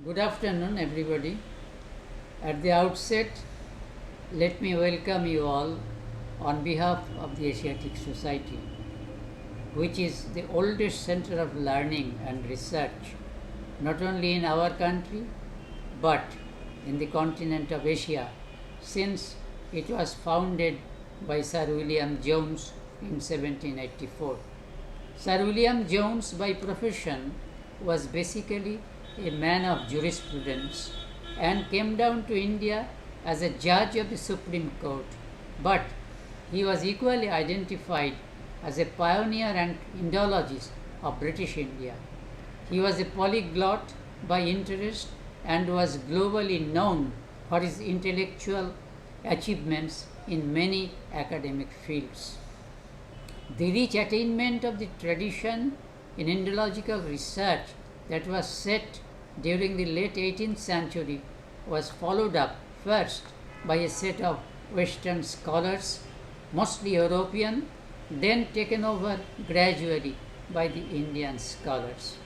Good afternoon, everybody. At the outset, let me welcome you all on behalf of the Asiatic Society, which is the oldest center of learning and research, not only in our country, but in the continent of Asia, since it was founded by Sir William Jones in 1784. Sir William Jones, by profession, was basically a man of jurisprudence and came down to India as a judge of the Supreme Court, but he was equally identified as a pioneer and Indologist of British India. He was a polyglot by interest and was globally known for his intellectual achievements in many academic fields. The rich attainment of the tradition in Indological research that was set during the late 18th century was followed up first by a set of Western scholars, mostly European, then taken over gradually by the Indian scholars.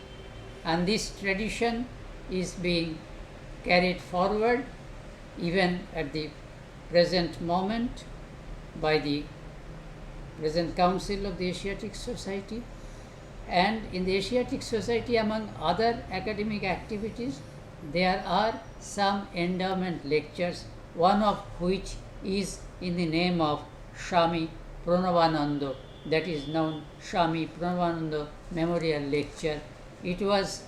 And this tradition is being carried forward even at the present moment by the present Council of the Asiatic Society. And in the Asiatic Society, among other academic activities, there are some endowment lectures, one of which is in the name of Swami Pranavananda, that is known Swami Pranavananda Memorial Lecture. It was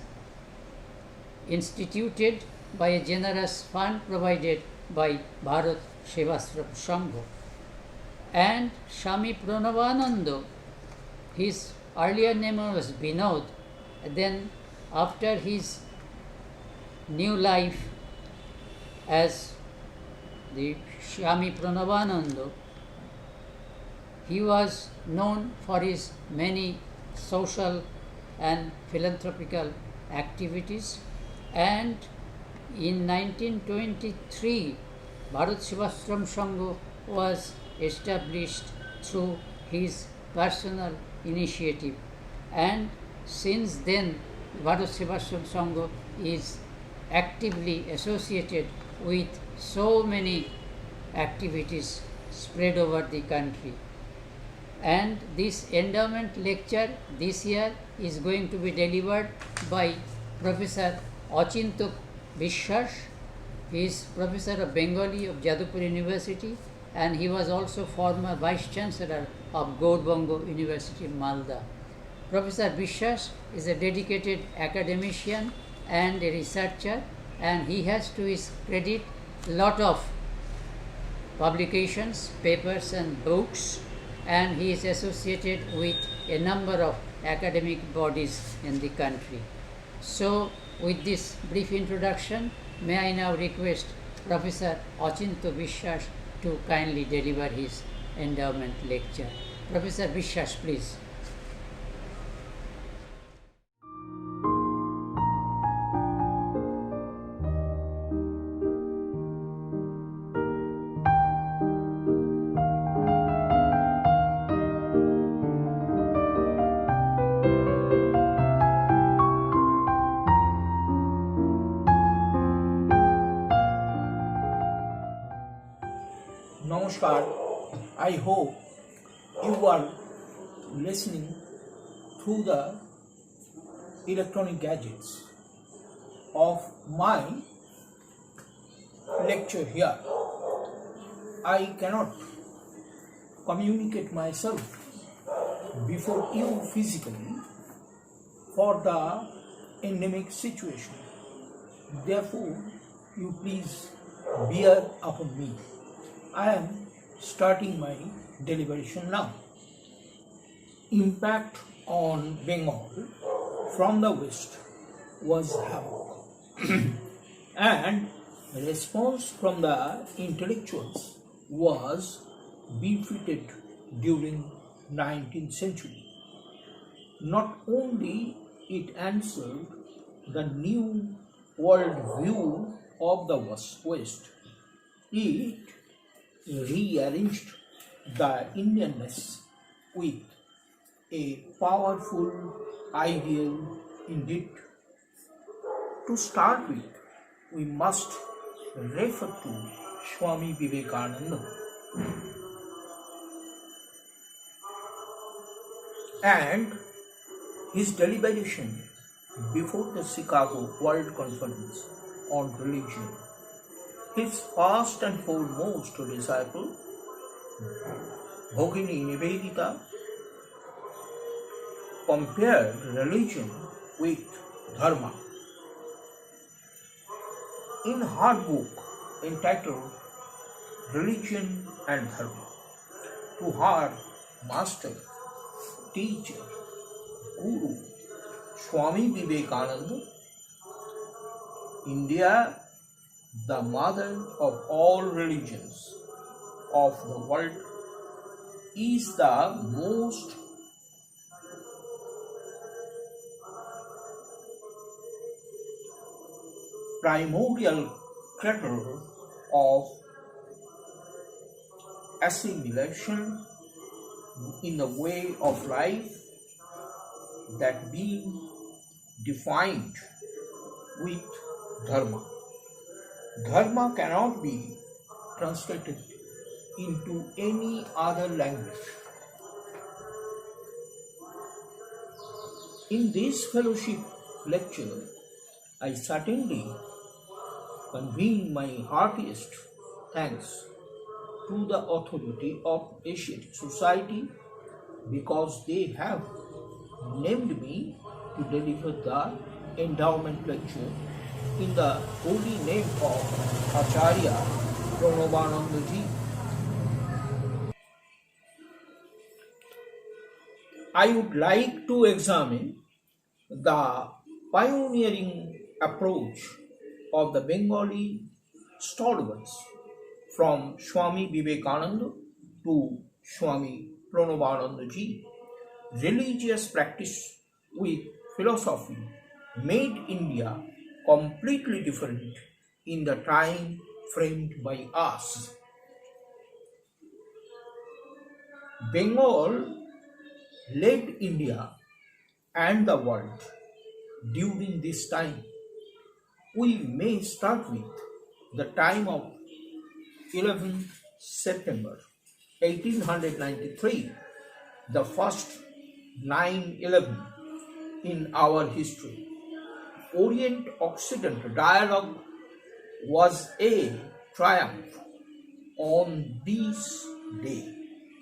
instituted by a generous fund provided by Bharat Sevashram Sangha. And Swami Pranavananda, his earlier name was Vinod. Then after his new life as the Swami Pranavananda, he was known for his many social and philanthropical activities, and in 1923 Bharat Sevashram Sangha was established through his personal initiative, and since then Bharat Sevashram Sangha is actively associated with so many activities spread over the country. And this endowment lecture this year is going to be delivered by Professor Achintya Biswas. He is Professor of Bengali of Jadavpur University, and he was also former Vice Chancellor of Gaurbanga University, Malda. Professor Biswas is a dedicated academician and a researcher, and he has to his credit a lot of publications, papers and books, and he is associated with a number of academic bodies in the country. So, with this brief introduction, may I now request Professor Achintya Biswas to kindly deliver his endowment lecture. Professor Biswas, please. নমস্কার, I hope you are listening through the electronic gadgets of my lecture here. I cannot communicate myself before you physically for the endemic situation. Therefore, you please bear upon me. I am starting my deliberation now. Impact on Bengal from the West was havoc, and response from the intellectuals was befitted during 19th century. Not only it answered the new world view of the West, it rearranged the Indianness with a powerful ideal indeed. To start with, we must refer to Swami Vivekananda and his deliberation before the Chicago World Conference on Religion. His first and foremost disciple, Bhogini Nivedita, compared religion with dharma. In her book entitled Religion and Dharma, to her master, teacher, guru, Swami Vivekananda, India, the mother of all religions of the world, is the most primordial crater of assimilation in the way of life that being defined with dharma. Dharma cannot be translated into any other language. In this fellowship lecture, I certainly convey my heartiest thanks to the authority of Asiatic Society because they have named me to deliver the endowment lecture in the holy name of Acharya Pranavananda ji. I would like to examine the pioneering approach of the Bengali stalwarts from Swami Vivekananda to Swami Pranavananda ji. Religious practice with philosophy made India completely different in the time framed by us. Bengal led India and the world during this time. We may start with the time of 11th September 1893, the first 9/11 in our history. Orient-Occident dialogue was a triumph on this day.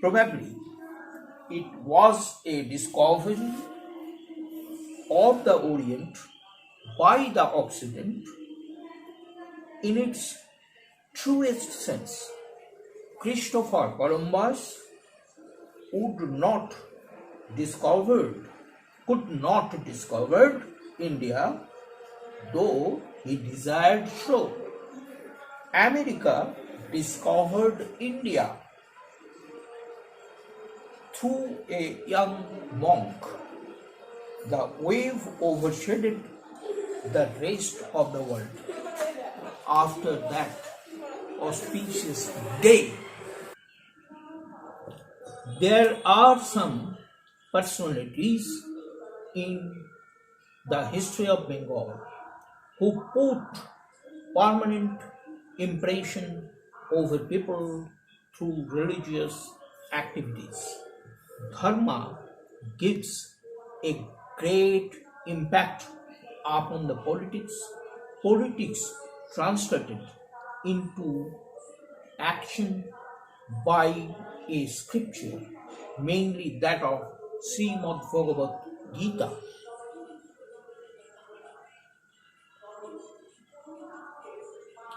Probably it was a discovery of the Orient by the Occident in its truest sense. Christopher Columbus could not discover India, though he desired so. America discovered India through a young monk. The wave overshadowed the rest of the world. After that auspicious day, there are some personalities in the history of Bengal who put permanent impression over people through religious activities. Dharma gives a great impact upon the politics. Politics translated into action by a scripture, mainly that of Srimad Bhagavad Gita.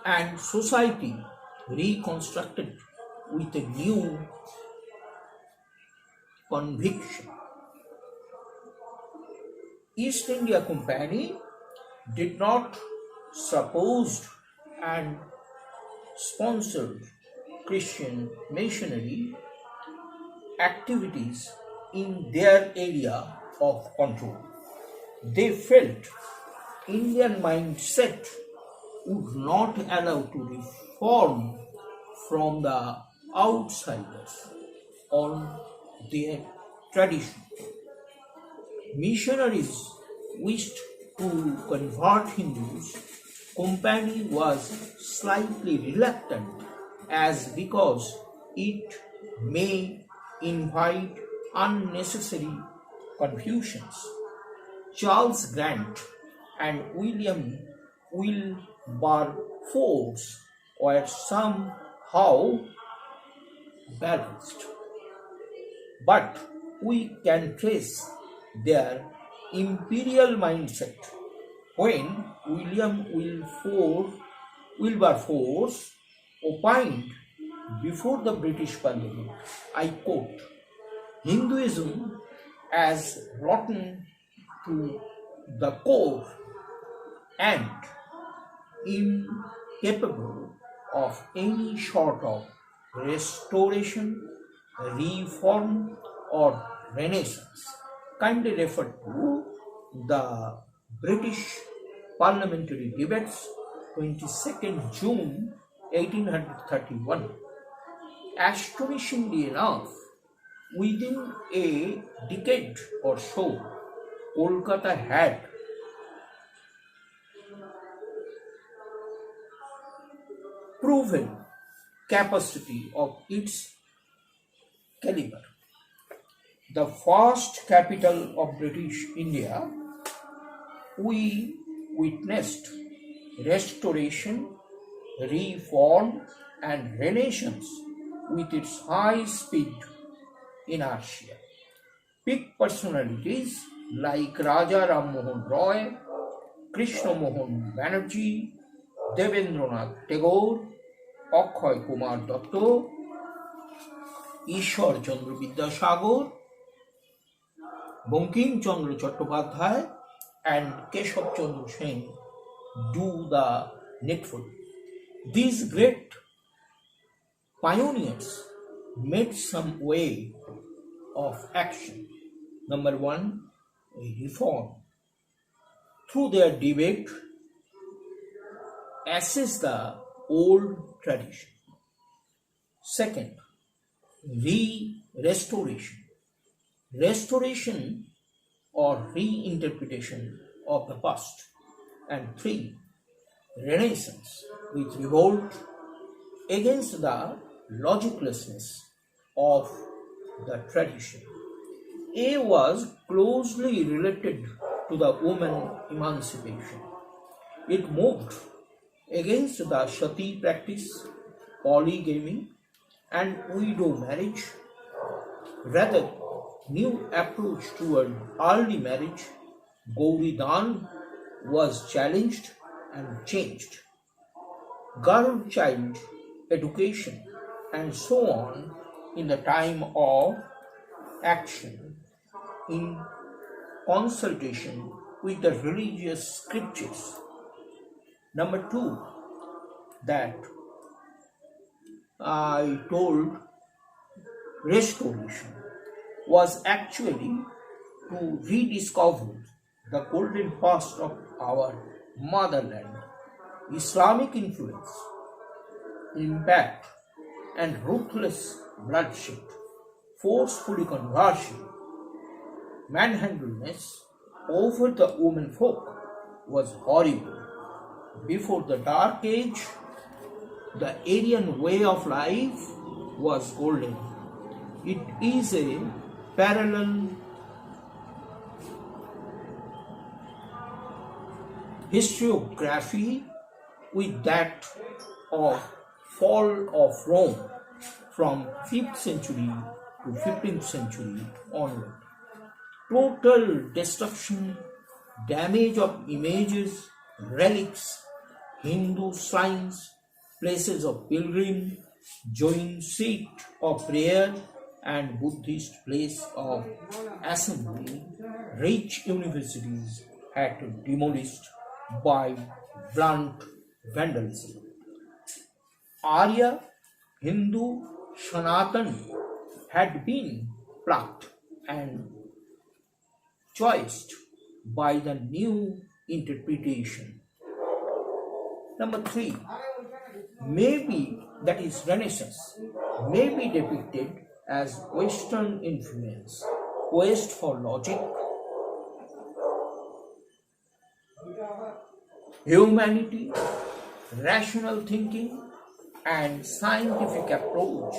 And society reconstructed with a new conviction. East India Company did not suppose and sponsored Christian missionary activities in their area of control. They felt Indian mindset would not allow to reform from the outsiders on their tradition. Missionaries wished to convert Hindus. Company was slightly reluctant as because it may invite unnecessary confusions. Charles Grant and William Wilberforce were somehow balanced, but we can trace their imperial mindset when Wilberforce opined before the British Parliament, I quote, Hinduism as rotten to the core and incapable of any sort of restoration, reform, or renaissance. Kindly refer to the British parliamentary debates, 22nd June 1831. Astonishingly enough, within a decade or so, Kolkata had proven capacity of its caliber. The first capital of British India, we witnessed restoration, reform, and renaissance with its high-speed inertia. Big personalities like Raja Ram Mohan Roy, Krishna Mohan Banerjee, Devendranath Tagore, Akshay Kumar Datta, Ishwar Chandra Vidyasagar, Bankim Chandra Chattopadhyay, and Keshav Chandra Sen do the needful. These great pioneers made some way of action. Number one, reform. Through their debate, assess the old tradition. Second, restoration. Restoration or reinterpretation of the past. And three, renaissance with revolt against the logiclessness of the tradition. A was closely related to the woman emancipation. It moved against the sati practice, polygamy, and widow marriage. Rather, new approach toward early marriage, Gauri Dan, was challenged and changed. Girl child education and so on in the time of action in consultation with the religious scriptures. Number two, that I told restoration was actually to rediscover the golden past of our motherland. Islamic influence, impact, and ruthless bloodshed, forcefully conversion, manhandleness over the women folk was horrible. Before the Dark Age, the Aryan way of life was golden. It is a parallel historiography with that of fall of Rome from 5th century to 15th century onward. Total destruction, damage of images, relics, Hindu shrines, places of pilgrim, Jain seat of prayer, and Buddhist place of assembly, rich universities had demolished by blunt vandalism. Arya, Hindu, Sanatan had been plucked and choiced by the new interpretation. Number 3, maybe that is Renaissance, may be depicted as Western influence, quest for logic, humanity, rational thinking, and scientific approach,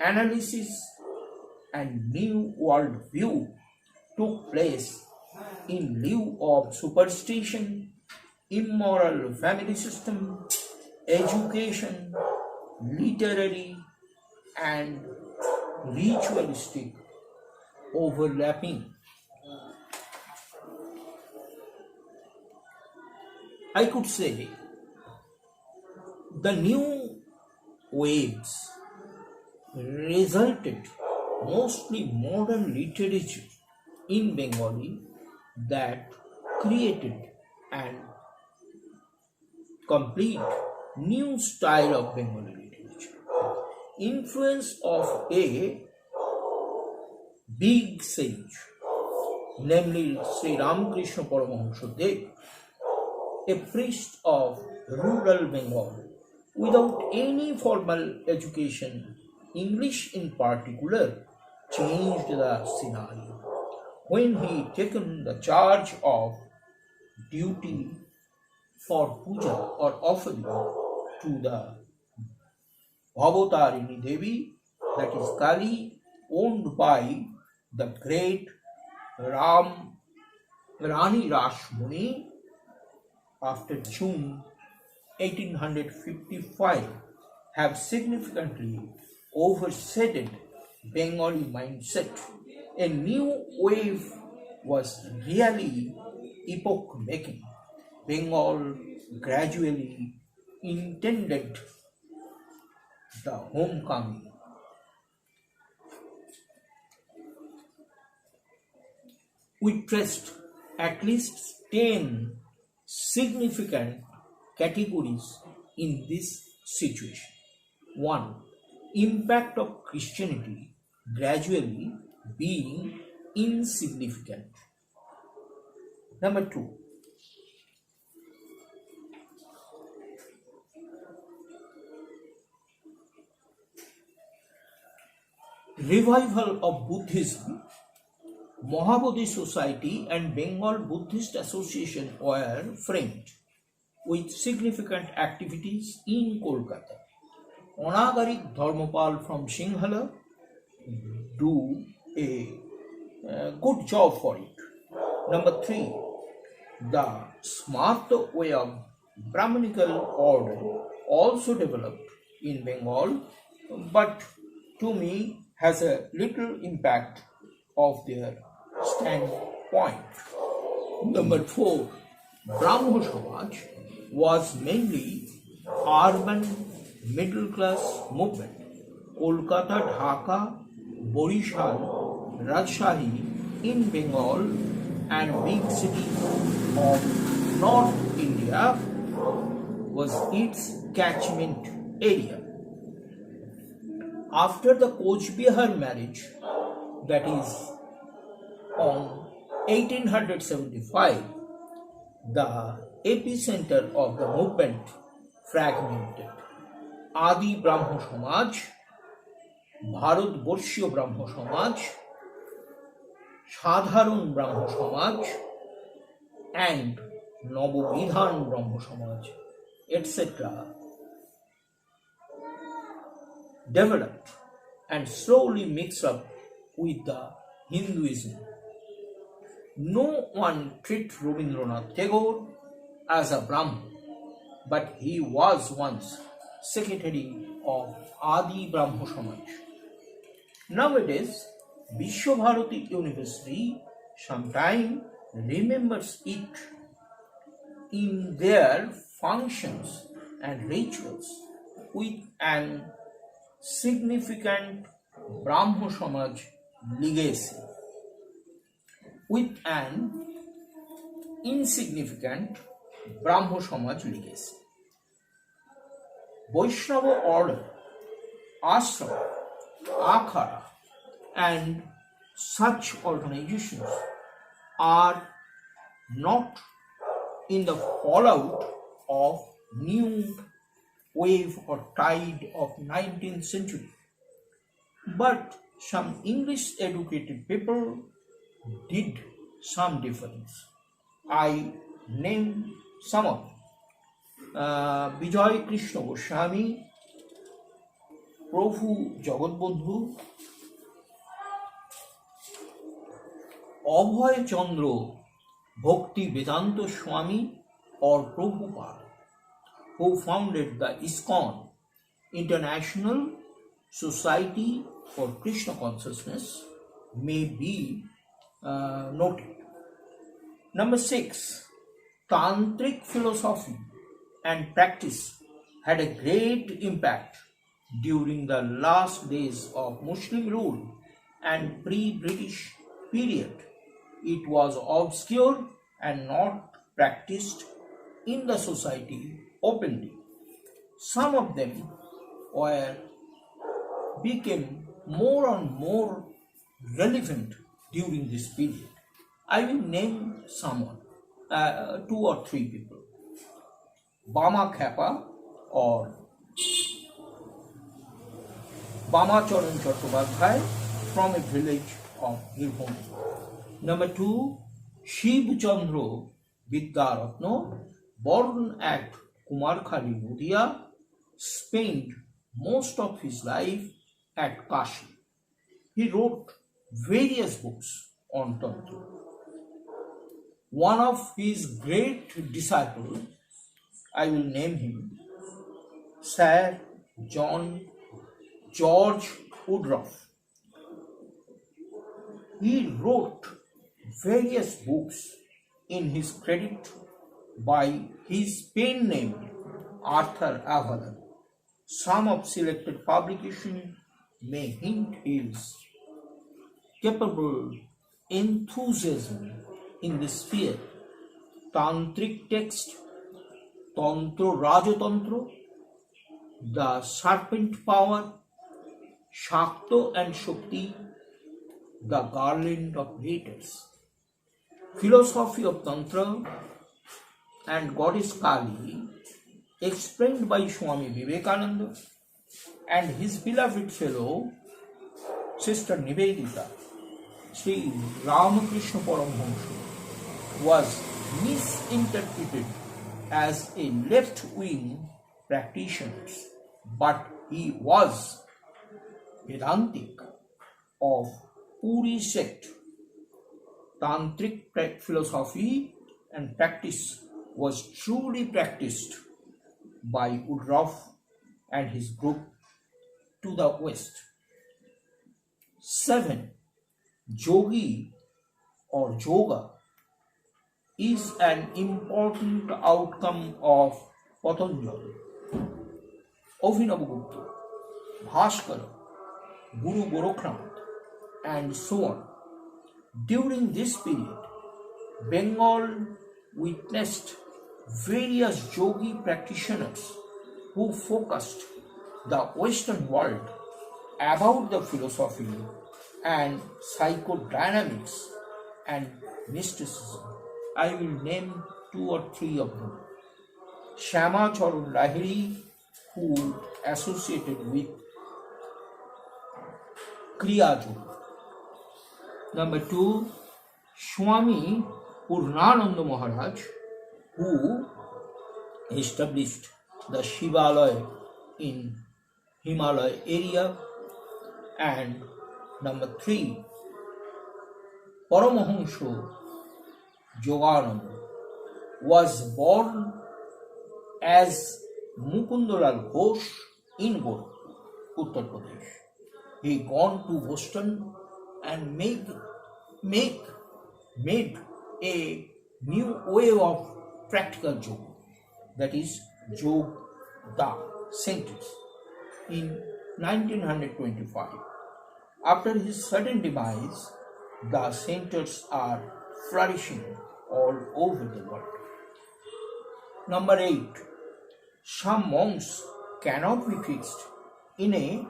analysis, and new world view took place in lieu of superstition, immoral family system, education, literary, and ritualistic overlapping. I could say the new waves resulted mostly modern literature in Bengali that created and complete new style of Bengali literature. Influence of a big sage, namely Sri Ramakrishna Paramahansa Dev, a priest of rural Bengal without any formal education, English in particular, changed the scenario. When he taken the charge of duty for puja or offering to the Bhavatarini Devi, that is Kali, owned by the great Rani Rashmuni, after June 1855, have significantly overshadowed Bengali mindset. A new wave was really epoch-making. Bengal gradually intended the homecoming. We traced at least 10 significant categories in this situation. 1. Impact of Christianity gradually being insignificant. Number 2. Revival of Buddhism. Mahabodhi Society and Bengal Buddhist Association were framed with significant activities in Kolkata. Onagarik Dharmapal from Singhala do a good job for it. Number 3, the smart way of Brahmanical order also developed in Bengal, but to me has a little impact of their standpoint. Number 4, Brahmo Samaj was mainly urban middle class movement. Kolkata, Dhaka, Borishal, Rajshahi in Bengal and big cities of North India was its catchment area. After the Koch Behar marriage, that is on 1875, the epicenter of the movement fragmented. Adi Brahmo Samaj, Bharat Borshio Brahmo Samaj, Sadharun Brahmo Samaj, and Nabobidhan Brahmo Samaj, etc. developed and slowly mixed up with the Hinduism. No one treated Rabindranath Tagore as a Brahmin, but he was once secretary of Adi Brahmo Samaj. Nowadays, Vishwabharati University sometimes remembers it in their functions and rituals with an significant Brahmo Samaj legacy, with an insignificant Brahmo Samaj legacy. Vaishnava order, ashram, akhara, and such organizations are not in the fallout of new wave or tide of 19th century, but some English educated people did some difference. I name some of them. Vijay Krishna Goswami, Prof Jagatbandhu, Abhay Chandra Bhakti Vedanta Swami or Prabhupada, who founded the ISKCON, International Society for Krishna Consciousness, may be noted. Number 6, Tantric philosophy and practice had a great impact during the last days of Muslim rule and pre-British period. It was obscure and not practiced in the society openly. Some of them became more and more relevant during this period. I will name someone, 2 or 3 people. Bama Khapa or Bama Charan Chattopadhyay from a village of Birbhum. Number 2, Shiv Chandra Vidyaratna, born at Kumarkhali, Nadia, spent most of his life at Kashi. He wrote various books on Tantra. One of his great disciples, I will name him, Sir George Woodruff. He wrote various books in his credit by his pen name Arthur Avalon. Some of selected publication may hint his capable enthusiasm in this sphere. Tantric text, Tantra Rajatantra, the serpent power, Shakta and Shakti, the garland of letters. Philosophy of Tantra and Goddess Kali, explained by Swami Vivekananda and his beloved fellow Sister Nivedita, Sri Ramakrishna Paramahamsa, was misinterpreted as a left-wing practitioner, but he was Vedantic of Puri sect. Tantric philosophy and practice was truly practiced by Woodruff and his group to the west. 7. Yogi or yoga is an important outcome of Patanjali, Abhinavagupta, Bhaskara, Guru Goraknath, and so on. During this period, Bengal witnessed various yogi practitioners who focused the Western world about the philosophy and psychodynamics and mysticism. I will name 2 or 3 of them. Shama Charan Lahiri, who associated with Kriya Yoga. Number 2, Swami Purnananda Maharaj, who established the Shivalaya in Himalaya area And number 3, Paramahansa Yogananda was born as Mukundalal Ghosh in Gorakhpur, Uttar Pradesh. He gone to Boston and made a new way of practical yoga, that is Yoga centers, in 1925. After his sudden demise, the centers are flourishing all over the world. Number 8, some monks cannot be fixed in a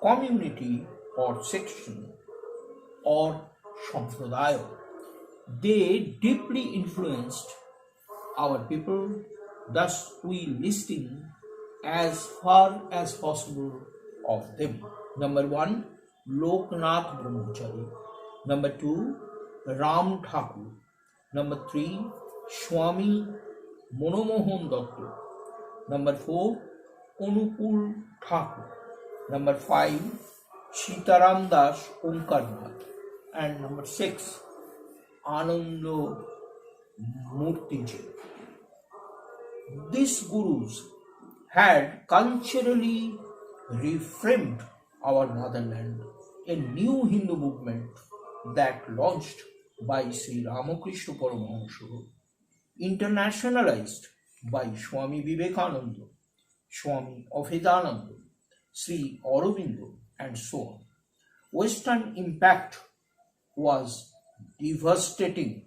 community or section or sampradaya. They deeply influenced our people, thus we listing as far as possible of them. Number 1, Loknath Brahmachari. Number 2, Ram Thakur. Number 3, Swami Monomohan Datta. Number 4, Anupul Thakur. Number 5, Sitaram Das Omkarnath. And number 6, Ananda Murtiji. These gurus had culturally reframed our motherland, a new Hindu movement that launched by Sri Ramakrishna Paramahansa, internationalized by Swami Vivekananda, Swami Abhedananda, Sri Aurobindo, and so on. Western impact was devastating.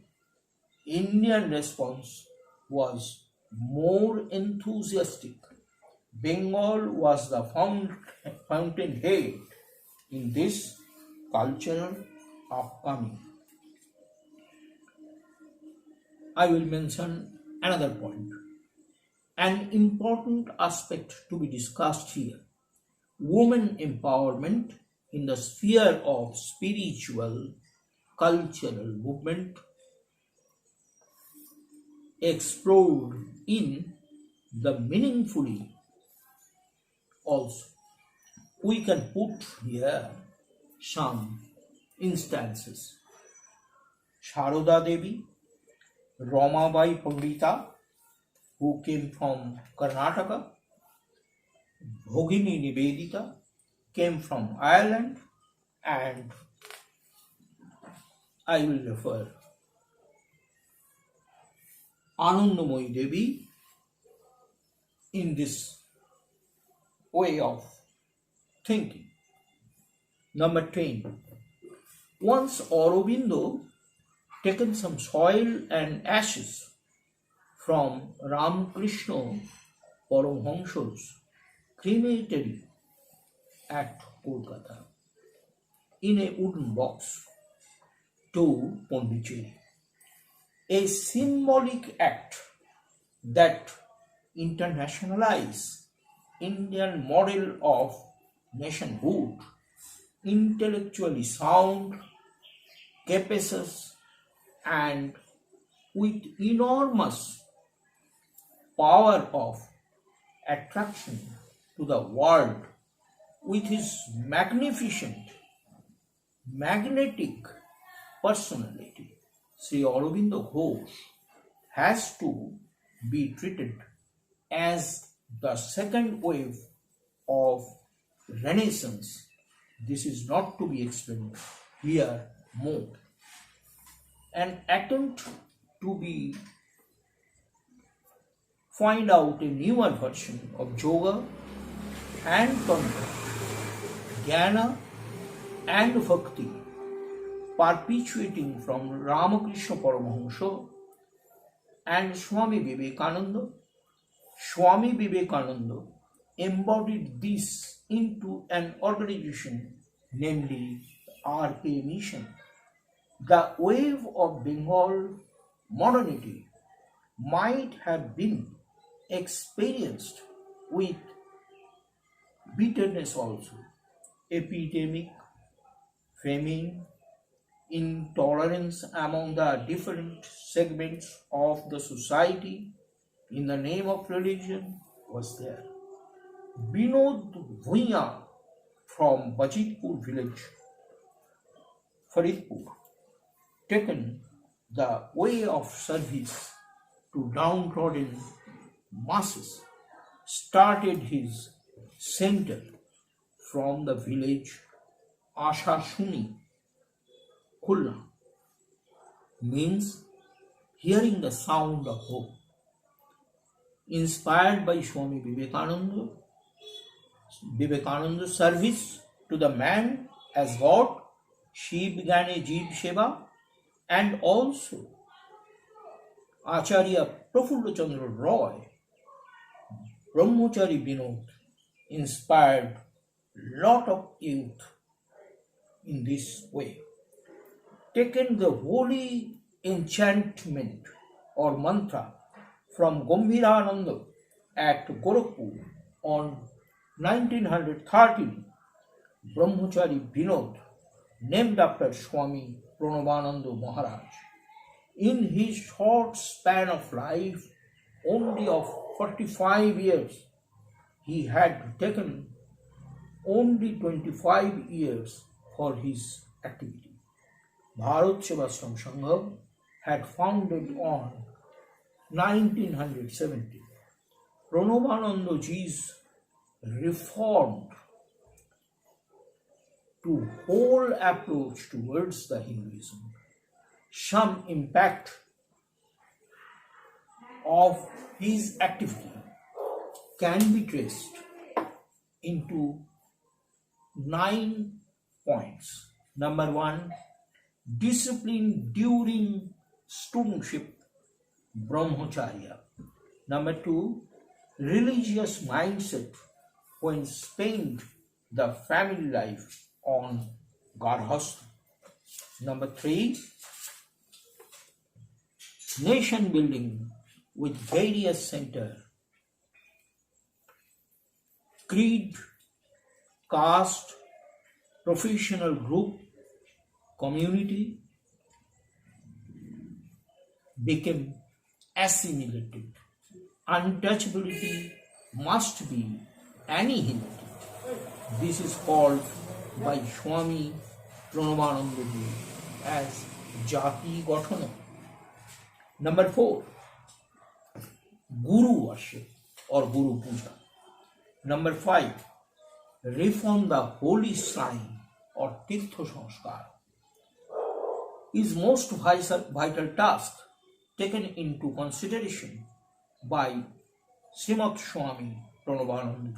Indian response was more enthusiastic. Bengal was the fountainhead in this cultural upcoming. I will mention another point. An important aspect to be discussed here: women empowerment in the sphere of spiritual, cultural movement, explored in the meaningfully also. We can put here some instances. Sharoda Devi, Ramabai Pandita, who came from Karnataka, Bhogini Nivedita came from Ireland, and I will refer Anandamoyi Devi in this way of thinking. Number 10. Once Aurobindo taken some soil and ashes from Ramakrishna Paramahansa's crematory at Kolkata in a wooden box to Pondicherry, a symbolic act that internationalizes Indian model of nationhood, intellectually sound, capacious, and with enormous power of attraction to the world, with his magnificent, magnetic personality. Sri Aurobindo Ghosh has to be treated as the second wave of Renaissance. This is not to be explained here more. An attempt to be find out a newer version of yoga and tantra, jnana and bhakti, perpetuating from Ramakrishna Paramahansa and Swami Vivekananda. Swami Vivekananda embodied this into an organization, namely RK Mission. The wave of Bengal modernity might have been experienced with bitterness also. Epidemic, famine, intolerance among the different segments of the society in the name of religion was there. Binod Bhuya from Bajitpur village, Faridpur, taken the way of service to downtrodden masses, started his center from the village Ashashuni, Khulna, means hearing the sound of hope. Inspired by Swami Vivekananda's service to the man as God, she began a Jeev Seva, and also Acharya Prafulla Chandra Roy, Brahmachari Vinod, inspired lot of youth in this way. Taken the holy enchantment or mantra from Gambhirananda at Gorakhpur on 1913, Brahmachari Vinod, named after Swami Pranavananda Maharaj. In his short span of life, only of 45 years, he had taken only 25 years for his activity. Bharat Sevashram Sangha had founded on 1970. Pranavananda Ji's reformed to whole approach towards the Hinduism. Some impact of his activity can be traced into 9 points. Number 1, discipline during studentship, brahmacharya. Number 2, religious mindset when spent the family life on garhastha. Number 3, nation building with various center, creed, caste, professional group, community became assimilated. Untouchability must be annihilated. This is called by Swami Pranavananda as Jati Gathana. Number 4, Guru worship or Guru Puja. Number 5, reform the holy shrine or Tirtha Sanskar is most vital task taken into consideration by Srimad Swami Pranavananda.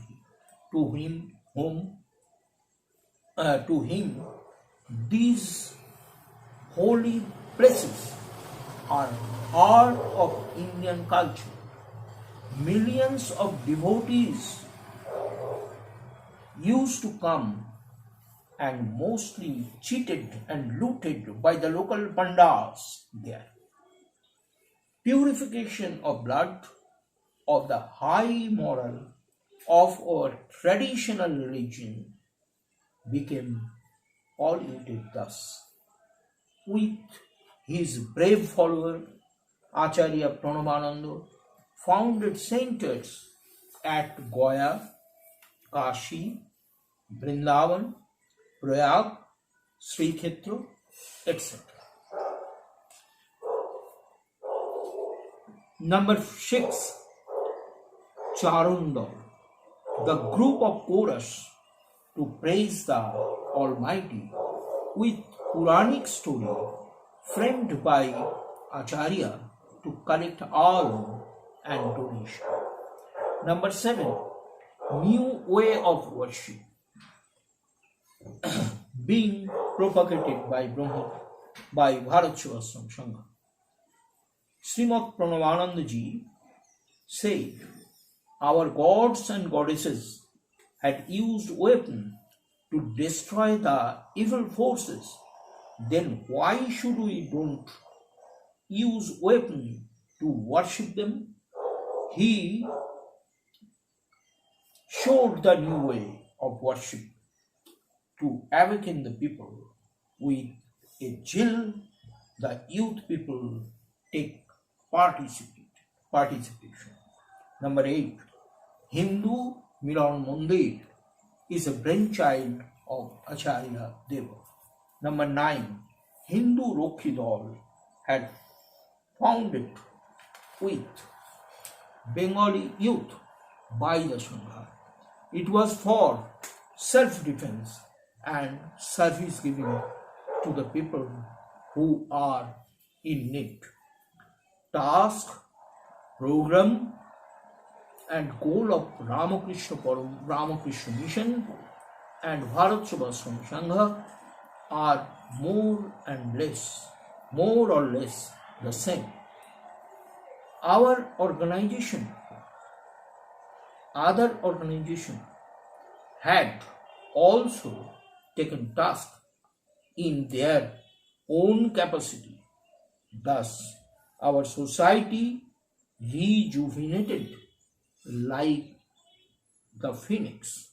To him, these holy places are heart of Indian culture. Millions of devotees used to come and mostly cheated and looted by the local pandas there. Purification of blood of the high moral of our traditional religion became polluted thus. With his brave follower, Acharya Pranavananda founded centers at Goya, Kashi, Vrindavan, Prayag, Sri Khetra, etc. Number 6, Charundal, the group of chorus to praise the Almighty with Puranic story framed by Acharya to collect alms and donation. Number 7, new way of worship being propagated by Bharat Sevashram Sangha. Srimad Pranavananda Ji said, our gods and goddesses had used weapons to destroy the evil forces. Then why should we don't use weapons to worship them? He showed the new way of worship to awaken the people with a zeal. The youth people take participation. Number 8, Hindu Milan Mandir is a brainchild of Acharya Deva. Number 9, Hindu Rokhi Dal had founded with Bengali youth by the Sangha. It was for self-defense and service giving to the people who are in need. Task, program and goal of Ramakrishna Mission and Bharat Sebashrama Sangha are more or less the same. Other organization had also taken task in their own capacity. Thus, our society rejuvenated like the phoenix,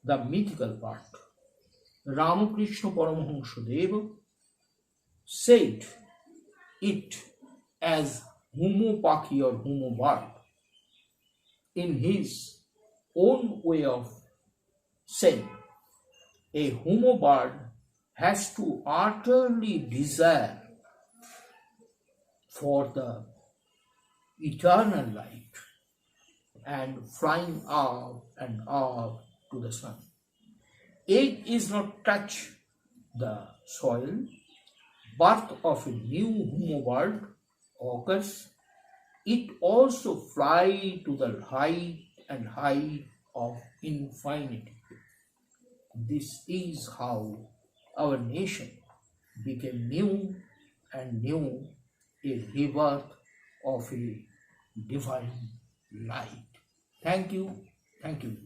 the mythical part. Ramakrishna Paramahansa Deva said it as homo paki or homo bird. In his own way of saying, a homo bird has to utterly desire for the eternal light and flying up and up to the sun. Egg is not touch the soil. Birth of a new homo bird occurs. It also fly to the height and height of infinity. This is how our nation became new and new, a rebirth of a divine light. Thank you. Thank you.